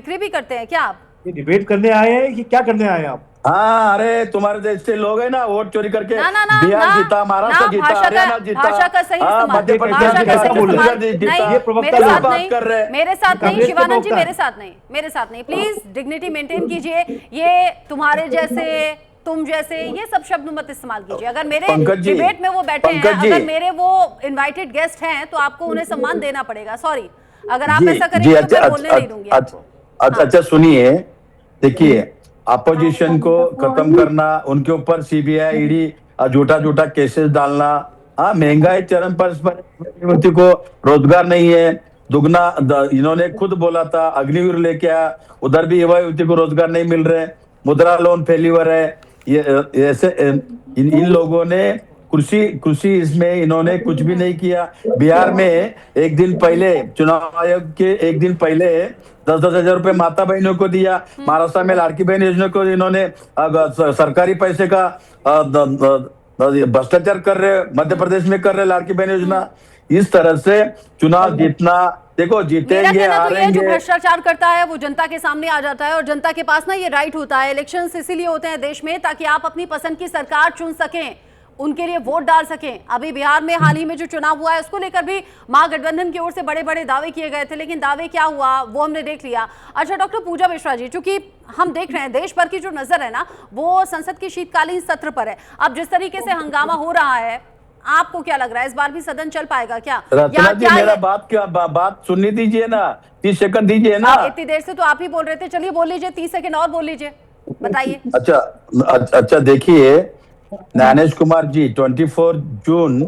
बिक्री भी करते हैं क्या आप? ये डिबेट करने आए हैं कि क्या करने आए हैं आप? हाँ, अरे तुम्हारे देश से लोग है ना, वोट चोरी करके ना ना ना बिहार ना जीता, महाराष्ट्र जीता, हरियाणा जीता, भाषा का सही इस्तेमाल, मध्य प्रदेश भाषा का जीता, सही इस्तेमाल। जीता। नहीं, ये प्रवक्ता मेरे साथ बात नहीं, कर रहे हैं। मेरे साथ नहीं, कांग्रेस के शिवानंद जी प्रवक्ता मेरे साथ नहीं, मेरे साथ नहीं, प्लीज डिग्निटी मेंटेन कीजिए। ये तुम्हारे जैसे, तुम जैसे, ये सब शब्द मत इस्तेमाल कीजिए। अगर मेरे डिबेट में वो बैठे हैं, अगर मेरे वो इनवाइटेड गेस्ट हैं, तो आपको उन्हें सम्मान देना पड़ेगा। सॉरी, अगर आप ऐसा करेंगे तो मैं बोलने नहीं दूंगी आपको। अच्छा सुनिए, देखिए, अपोजिशन को खत्म करना, उनके ऊपर सीबीआई ईडी झूठा केसेस डालना, हाँ, महंगाई चरम पर युवती को रोजगार नहीं है, दुगना, इन्होंने खुद बोला था, अग्निवीर लेके आया, उधर भी युवा युवती को रोजगार नहीं मिल रहे, मुद्रा लोन फेल्यूर है। ये ऐसे इन लोगों ने कृषि इसमें इन्होंने कुछ भी नहीं किया। बिहार में एक दिन पहले, चुनाव आयोग के एक दिन पहले 10-10 हजार रुपए माता बहनों को दिया। महाराष्ट्र में लाड़की बहन योजना को इन्होंने सरकारी पैसे का भ्रष्टाचार कर रहे, मध्य प्रदेश में कर रहे लाड़की बहन योजना। इस तरह से चुनाव जीतना, देखो जीतेंगे हारेंगे। जो भ्रष्टाचार करता है वो जनता के सामने आ जाता है, और जनता के पास ना ये राइट होता है। इलेक्शंस इसीलिए होते हैं देश में, ताकि आप अपनी पसंद की सरकार चुन सकें, उनके लिए वोट डाल सकें। अभी बिहार में हाल ही में जो चुनाव हुआ है, उसको लेकर भी महागठबंधन की ओर से बड़े बड़े दावे किए गए थे, लेकिन दावे क्या हुआ वो हमने देख लिया। अच्छा डॉक्टर पूजा मिश्रा जी, चूंकि हम देख रहे हैं देश भर की जो नजर है ना, वो संसद के शीतकालीन सत्र पर है। अब जिस तरीके से हंगामा हो रहा है, आपको क्या लग रहा है, इस बार भी सदन चल पाएगा क्या? रचना जी, मेरा बात सुननी दीजिए ना, 30 सेकंड दीजिए ना। इतनी देर से तो आप ही बोल रहे थे, चलिए बोल लीजिए, 30 सेकंड और बोल लीजिए, बताइए। अच्छा देखिए, ज्ञानेश कुमार जी 24 जून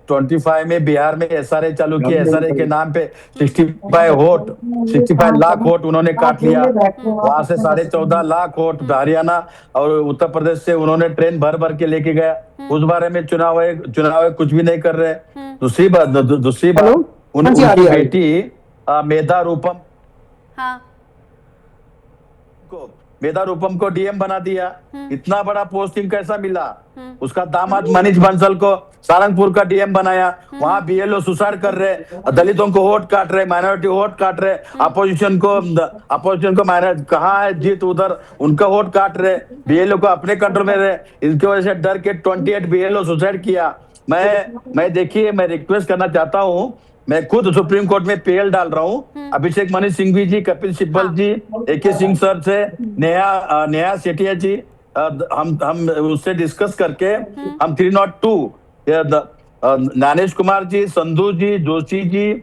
25 में बिहार में एसआरए चालू किया। एसआरए के नाम पे 65 लाख वोट उन्होंने काट लिया। वहां से 14.5 लाख वोट हरियाणा और उत्तर प्रदेश से उन्होंने ट्रेन भर भर के लेके गया। उस बारे में चुनाव आयोग कुछ भी नहीं कर रहे। दूसरी बात उनकी बेटी मेधा रूपम को डीएम बना दिया। इतना बड़ा पोस्टिंग कैसा मिला? उसका दामाद मनीष बंसल को सारंगपुर का डीएम बनाया। वहां बीएलओ सुसाइड कर रहे, दलितों को वोट काट रहे, माइनॉरिटी वोट काट रहे, अपोजिशन को कहाँ है जीत, उधर उनका वोट काट रहे, बीएलओ को अपने कंट्रोल में रहे। इनकी वजह से डर के 28 बीएलओ सुसाइड किया। मैं देखिए, मैं रिक्वेस्ट करना चाहता हूँ, मैं खुद सुप्रीम कोर्ट में पीएल डाल रहा हूँ। अभिषेक मनु सिंघवी जी, कपिल सिब्बल जी, एके सिंह सर से, नेहा सेठिया जी, हम उससे डिस्कस करके हम 302 ज्ञानेश कुमार जी, संधू जी, जोशी जी,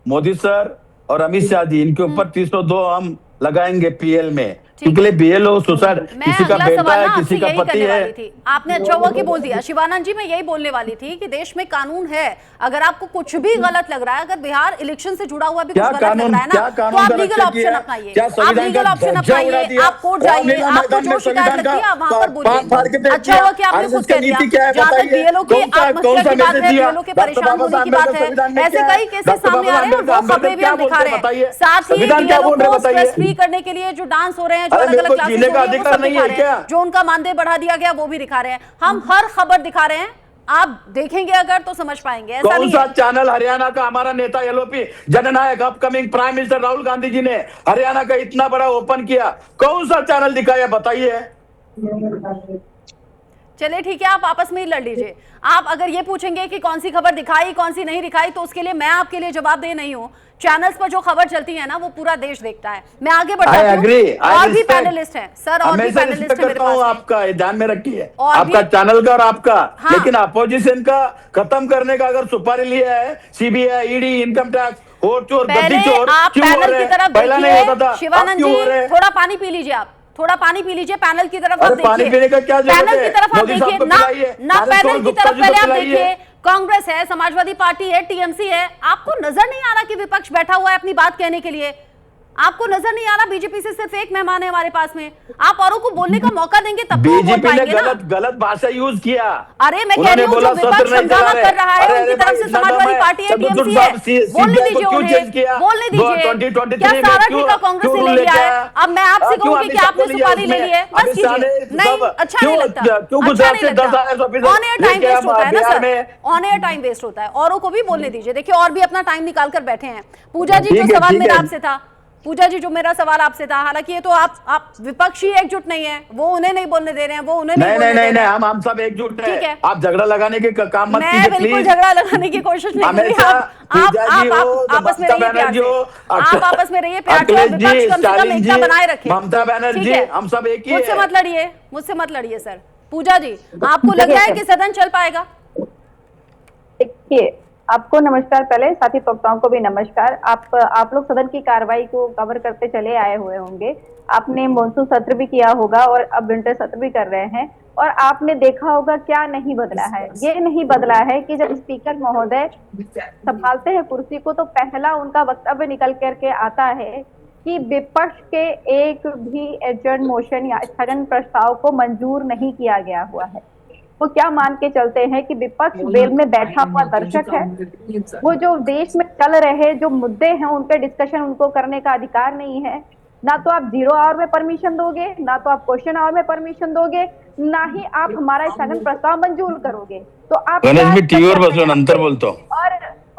मोदी सर और अमित शाह जी, इनके ऊपर 302 हम लगाएंगे पीएल में। क्योंकि बीएलओ सुसाइड, किसी का बेटा है, किसी का पति है। आपने अच्छा हुआ कि बोल दिया शिवानंद जी, मैं यही बोलने वाली थी कि देश में कानून है। अगर आपको कुछ भी गलत लग रहा है, अगर बिहार इलेक्शन से जुड़ा हुआ भी कुछ गलत लग रहा है ना, तो आप लीगल ऑप्शन अपनाइए, आप लीगल ऑप्शन अपनाइए, आप कोर्ट जाइए, आपको जो शिकायत लगती है आप वहां पर बोलिए। अच्छा हुआ कि आपने खुद कह दिया। जहां तक बीएलओ की आत्महत्या की बात है, बीएलओ के परेशान होने की बात है, ऐसे कई केसेस सामने आ रहे हैं, वो खबरें भी हम दिखा रहे हैं। साथ ही बीएलओ को स्ट्रेस फ्री करने के लिए जो डांस हो रहे हैं, जो अलग-अलग क्लासेस हो रही है, वो सब दिखा रहे हैं। जो उनका मानदेय बढ़ा दिया गया वो भी दिखा रहे हैं। हम हर खबर दिखा रहे हैं, आप देखेंगे अगर तो समझ पाएंगे। ऐसा कौन सा चैनल? हरियाणा का हमारा नेता एलओपी जननायक upcoming prime minister Rahul Gandhi ji ने हरियाणा का इतना बड़ा ओपन किया, कौन सा चैनल दिखाया बताइए? चलिए ठीक है, आप आपस में ही लड़ लीजिए। आप अगर ये पूछेंगे कि कौन सी खबर दिखाई, कौन सी नहीं दिखाई, तो उसके लिए मैं आपके लिए जवाब दे नहीं हूँ। चैनल्स पर जो खबर चलती है ना, वो पूरा देश देखता है। मैं आगे बढ़ जाती हूं। और भी पैनलिस्ट हैं सर, और भी पैनलिस्ट हैं मेरे पास। आपका ध्यान में रखिए, आपका चैनल का और आपका। हाँ। लेकिन अपोजिशन का खत्म करने का अगर सुपारी लिया है CBI, ED, income tax, vote चोर, गद्दी चोर, आप पैनल की तरफ देखिए। शिवानंद जी, थोड़ा पानी पी लीजिए, आप थोड़ा पानी पी लीजिए। पैनल की तरफ आप देखिए, पानी पीने का क्या जरूरत है? पैनल की तरफ आप देखिए ना, पैनल की तरफ पहले आप देखिए। कांग्रेस है, समाजवादी पार्टी है, टीएमसी है। आपको नजर नहीं आ रहा कि विपक्ष बैठा हुआ है अपनी बात कहने के लिए? आपको नजर नहीं आ रहा बीजेपी से सिर्फ एक मेहमान है हमारे पास में? आप औरों को बोलने का मौका देंगे तब तो बोल पाएंगे ना। गलत भाषा यूज किया। अरे मैं कह रही हूँ, जो विपक्ष हंगामा कर रहा है, उनकी तरफ से समाजवादी पार्टी है, टीएमसी है, बोलने दीजिए उन्हें, बोलने दीजिए। क्या सारा ठेका कांग्रेस ने ले लिया है? अब मैं आपसे कहूंगी कि आपने सुपारी ले ली है, बस कीजिए। नहीं, अच्छा नहीं लगता, अच्छा नहीं लगता। ऑन एयर टाइम वेस्ट होता है ना sir, on air time waste होता है। औरों को भी बोलने दीजिए। देखिए और भी अपना टाइम निकाल कर बैठे हैं। पूजा जी, जो सवाल मेरा आपसे था, पूजा जी, जो मेरा सवाल आपसे था, हालांकि ये तो आप विपक्षी एकजुट नहीं है, वो उन्हें नहीं बोलने दे रहे हैं, वो उन्हें नहीं बोलने दे रहे हैं। हम सब एकजुट हैं। ठीक है, आप झगड़ा लगाने के काम मत कीजिए, मैं बिल्कुल झगड़ा लगाने की कोशिश नहीं कर रही। आप आपस में रहिए प्यार से, आप आपस में रहिए प्यार से, विपक्ष कम से कम एकता बनाए रखे। ममता बनर्जी, हम सब एक ही हैं। मुझसे मत लड़िए सर। पूजा जी, आपको लग रहा है कि सदन चल पाएगा? देखिए, आपको नमस्कार, पहले साथी वक्ताओं को भी नमस्कार। आप लोग सदन की कार्रवाई को कवर करते चले आए हुए होंगे। आपने मॉनसून सत्र भी किया होगा और अब विंटर सत्र भी कर रहे हैं, और आपने देखा होगा क्या नहीं बदला है। ये नहीं बदला है कि जब स्पीकर महोदय संभालते हैं कुर्सी को तो पहला उनका वक्तव्य निकल करके आता है कि विपक्ष के एक भी एडजर्न मोशन या स्थगन प्रस्ताव को मंजूर नहीं किया गया हुआ है। वो क्या मान के चलते हैं कि विपक्ष वेल में बैठा हुआ दर्शक है। वो जो देश में चल रहे जो मुद्दे हैं उन पे डिस्कशन उनको करने का अधिकार नहीं है। ना तो आप 0 आवर में परमिशन दोगे, ना तो आप क्वेश्चन आवर में परमिशन दोगे, ना ही आप हमारा स्थगन प्रस्ताव मंजूर करोगे। तो आप नंतर बोलतो।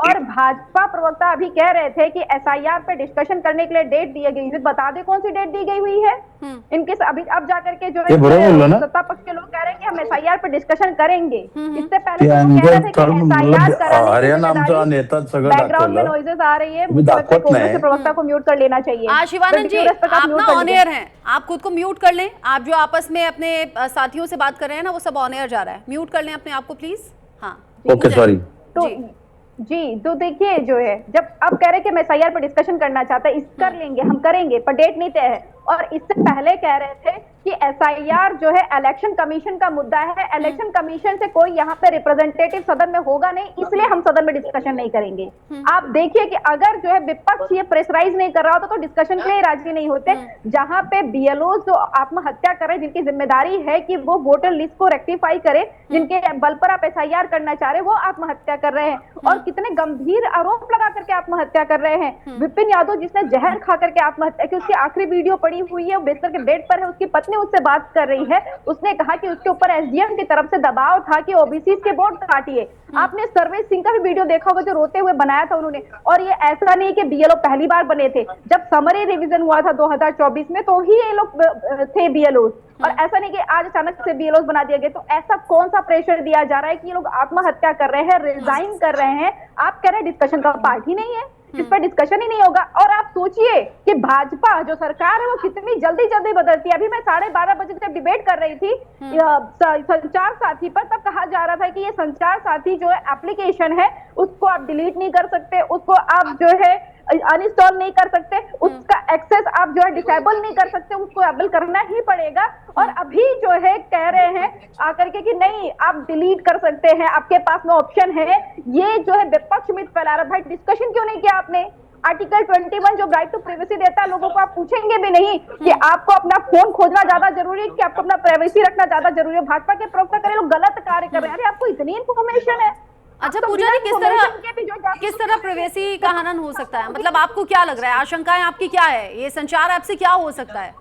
और भाजपा प्रवक्ता अभी कह रहे थे कि एसआईआर पे डिस्कशन करने के लिए डेट दी गई है। बता दे कौन सी डेट दी गई हुई है इनके। अभी अब जाकर के जो है सत्ता पक्ष के लोग कह रहे हैं कि हम एसआईआर पे डिस्कशन करेंगे। इससे पहले तो कह रहे थे कि एसआईआर कराने बैकग्राउंड में नॉइजेस आ रही है। कांग्रेस प्रवक्ता को म्यूट कर लेना चाहिए। शिवानंद जी, आप ना ऑन एयर हैं, आप खुद को म्यूट कर लें। आप जो आपस में अपने साथियों से बात कर रहे हैं ना, वो सब ऑन एयर जा रहा है। म्यूट कर लें अपने आप को प्लीज। हाँ, ओके, सॉरी। जी, तो देखिए जो है, जब आप कह रहे हैं कि हम एसआईआर पर डिस्कशन करना चाहते हैं, इस कर लेंगे, हम करेंगे, पर डेट नहीं तय है। और इससे पहले कह रहे थे कि एसआईआर जो है इलेक्शन कमीशन का मुद्दा है, इलेक्शन कमीशन से कोई यहाँ पे रिप्रेजेंटेटिव सदन में होगा नहीं, इसलिए हम सदन में डिस्कशन नहीं करेंगे। आप देखिए कि अगर जो है विपक्ष ये प्रेशराइज नहीं कर रहा होता तो डिस्कशन के लिए राजी नहीं होते। जहां पे बीएलओ जो आत्महत्या करे, जिनकी जिम्मेदारी है कि वो वोटर लिस्ट को रेक्टिफाई करे, जिनके बल पर आप एसआईआर करना चाह रहे हैं, वो आत्महत्या कर रहे हैं। और कितने गंभीर आरोप लगा करके आत्महत्या कर रहे हैं। विपिन यादव जिसने जहर खा करके आत्महत्या की, उसकी आखिरी वीडियो पड़ी हुई है, बिस्तर के बेड पर है, उसकी पत्नी उससे बात कर रही है। उसने कहा कि उसके ऊपर एसडीएम की तरफ से दबाव था कि ओबीसी के वोट काटिए। आपने सर्वेश सिंह का भी वीडियो देखा होगा जो रोते हुए बनाया था उन्होंने। और ये ऐसा नहीं कि बीएलओ पहली बार बने थे, जब समरी रिवीजन हुआ था 2024 में तो ही ये लोग थे बीएलओ। और ऐसा नहीं कि आज अचानक से बीएलओ बना दिया गया। तो ऐसा कौन सा प्रेशर दिया जा रहा है कि ये लोग आत्महत्या कर रहे हैं, रिजाइन कर रहे हैं? आप कह रहे हैं डिस्कशन का पार्ट ही नहीं है, इस पर डिस्कशन ही नहीं होगा। और आप सोचिए कि भाजपा जो सरकार है वो कितनी जल्दी जल्दी बदलती है। अभी मैं 12:30 बजे जब डिबेट कर रही थी संचार साथी पर, तब कहा जा रहा था कि ये संचार साथी जो है एप्लीकेशन है, उसको आप डिलीट नहीं कर सकते, उसको आप जो है अनइंस्टॉल नहीं कर सकते, उसका एक्सेस आप जो है डिसेबल नहीं कर सकते, उसको एबल करना ही पड़ेगा। और अभी जो है कह रहे हैं आकर के कि नहीं आप डिलीट कर सकते हैं, आपके पास में ऑप्शन है। ये जो है विपक्ष मिथ फैला रहा है। भाई डिस्कशन क्यों नहीं किया आपने? आर्टिकल 21 जो राइट टू प्राइवेसी देता है, लोगों को आप पूछेंगे भी नहीं कि आपको अपना फोन खोजना ज्यादा जरूरी है कि आपको अपना प्राइवेसी रखना ज्यादा जरूरी है। भाजपा के प्रवक्ता करे लोग गलत कार्य कर रहे हैं। अरे आपको इतनी इन्फॉर्मेशन है। अच्छा पूजा जी, किस तरह प्राइवेसी का हनन हो सकता है? मतलब आपको क्या लग रहा है, आशंकाएं आपकी क्या है? ये संचार ऐप से क्या हो सकता है?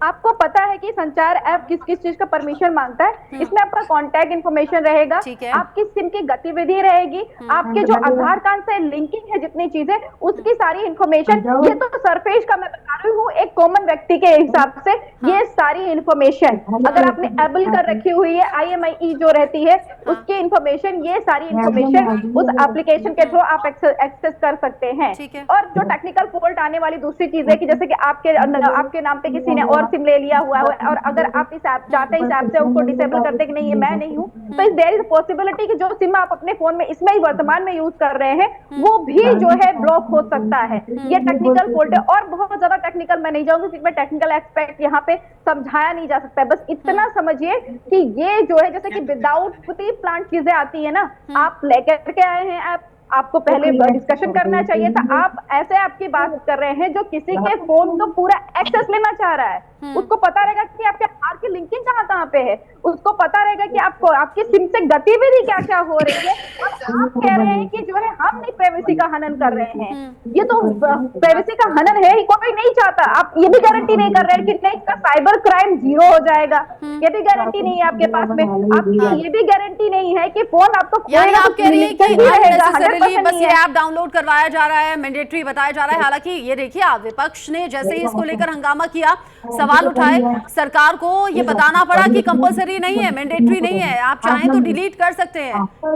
आपको पता है कि संचार ऐप किस किस चीज का परमिशन मांगता है? इसमें आपका कांटेक्ट इन्फॉर्मेशन रहेगा, आपकी सिम की गतिविधि रहेगी, आपके जो आधार कार्ड से लिंकिंग है, जितनी चीजें, उसकी सारी इन्फॉर्मेशन। ये तो सरफेस का मैं बता रही हूँ, एक कॉमन व्यक्ति के हिसाब से ये सारी इन्फॉर्मेशन अगर आपने एबल कर रखी हुई है, IMEI जो रहती है उसकी इन्फॉर्मेशन, ये सारी इन्फॉर्मेशन उस एप्लीकेशन के थ्रू आप एक्सेस कर सकते हैं। और जो टेक्निकल फॉल्ट आने वाली दूसरी चीज है कि जैसे कि आपके नाम पे किसी ने और सिम ले लिया हुआ है, और अगर आप इस ऐप चाहते हैं इस ऐप से उनको डिसेबल करते कि नहीं ये मैं नहीं हूं, तो देयर इज पॉसिबिलिटी कि जो सिम आप अपने फोन में इसमें ही वर्तमान में यूज कर रहे हैं वो भी जो है ब्लॉक हो सकता है। ये टेक्निकल फॉल्ट है। और बहुत ज्यादा टेक्निकल मैं नहीं जाऊंगी क्योंकि टेक्निकल एक्सपेक्ट यहाँ पे समझाया नहीं जा सकता है। बस इतना समझिए कि ये जो है जैसे कि विदाउट प्लांट चीजें आती है ना, आप लेकर के आए हैं ऐप, आपको पहले डिस्कशन करना चाहिए था। आप ऐसे आपकी बात कर रहे हैं जो किसी के फोन को पूरा एक्सेस लेना चाह रहा है, उसको पता रहेगा कि आपके आधार की लिंकिंग कहाँ पे है, उसको पता रहेगा कि आपको आपकी सिम से गतिविधि क्या क्या हो रही है। और आप कह रहे हैं कि जो है हम नहीं प्राइवेसी का हनन कर रहे हैं। ये तो प्राइवेसी का हनन है ही, कोई नहीं चाहता। आप ये भी गारंटी नहीं कर रहे हैं कि नहीं इसका साइबर क्राइम 0 हो जाएगा, ये भी गारंटी नहीं है आपके पास में। आपकी ये भी गारंटी नहीं है कि फोन आपको आप कह रही है कि फाइनली बस नहीं ये है। ऐप डाउनलोड करवाया जा रहा है, मैंडेटरी बताया जा रहा है। हालांकि ये देखिए, आप विपक्ष ने जैसे ही इसको लेकर हंगामा किया, सवाल उठाए, सरकार को ये बताना पड़ा कि कंपलसरी नहीं है, मैंडेटरी नहीं है, आप चाहें तो डिलीट कर सकते हैं।